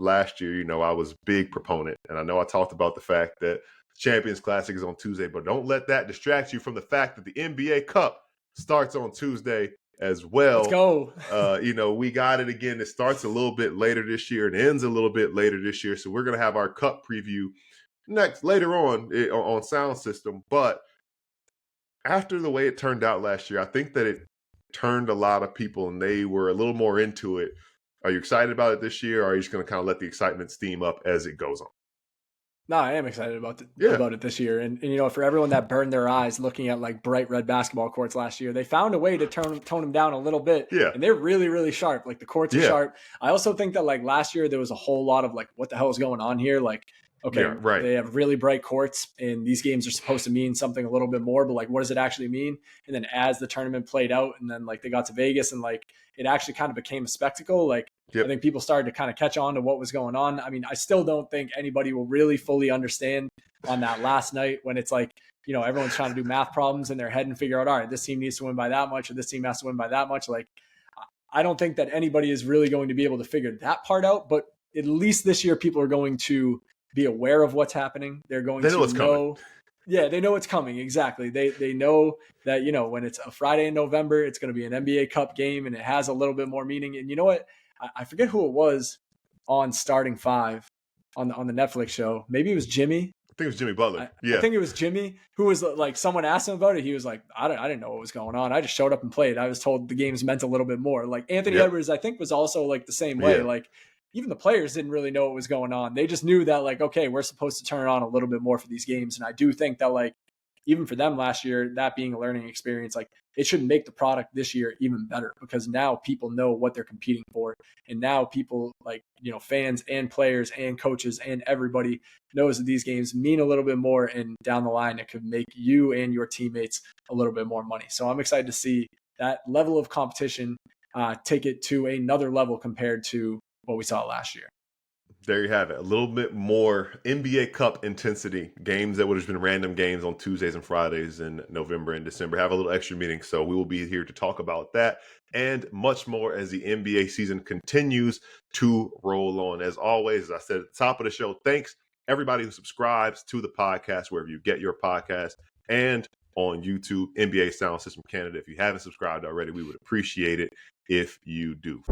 last year, I was a big proponent. And I know I talked about the fact that Champions Classic is on Tuesday, but don't let that distract you from the fact that the NBA Cup starts on Tuesday as well. Let's go. We got it again. It starts a little bit later this year and ends a little bit later this year. So we're going to have our Cup preview later on Soundsystem. But after the way it turned out last year, I think that it turned a lot of people and they were a little more into it. Are you excited about it this year, or are you just going to kind of let the excitement steam up as it goes on? No, I am excited about it this year. And for everyone that burned their eyes looking at like bright red basketball courts last year, they found a way to tone them down a little bit. Yeah. And they're really, really sharp. Like the courts are sharp. I also think that like last year there was a whole lot of like, what the hell is going on here? Like, okay, They have really bright courts and these games are supposed to mean something a little bit more, but like, what does it actually mean? And then as the tournament played out and then like they got to Vegas and like it actually kind of became a spectacle, like I think people started to kind of catch on to what was going on. I mean, I still don't think anybody will really fully understand on that last night when it's like, everyone's trying to do math problems in their head and figure out, all right, this team needs to win by that much or this team has to win by that much. Like, I don't think that anybody is really going to be able to figure that part out, but at least this year people are going to be aware of what's happening. They're going to know. Yeah, they know it's coming. Exactly. They know that, when it's a Friday in November, it's going to be an NBA Cup game and it has a little bit more meaning. And you know what? I forget who it was on Starting Five on the Netflix show. Maybe it was Jimmy. I think it was Jimmy Butler. I think it was Jimmy who was like, someone asked him about it. He was like, I didn't know what was going on. I just showed up and played. I was told the games meant a little bit more. Like Anthony Edwards, I think was also like the same way. Like even the players didn't really know what was going on. They just knew that like, okay, we're supposed to turn it on a little bit more for these games. And I do think that like, even for them last year, that being a learning experience, like it should make the product this year even better because now people know what they're competing for. And now people like, fans and players and coaches and everybody knows that these games mean a little bit more. And down the line, it could make you and your teammates a little bit more money. So I'm excited to see that level of competition take it to another level compared to what we saw last year. There you have it. A little bit more NBA Cup intensity. Games that would have been random games on Tuesdays and Fridays in November and December have a little extra meaning. So we will be here to talk about that and much more as the NBA season continues to roll on. As always, as I said at the top of the show, thanks everybody who subscribes to the podcast, wherever you get your podcast, and on YouTube, NBA Soundsystem Canada. If you haven't subscribed already, we would appreciate it if you do.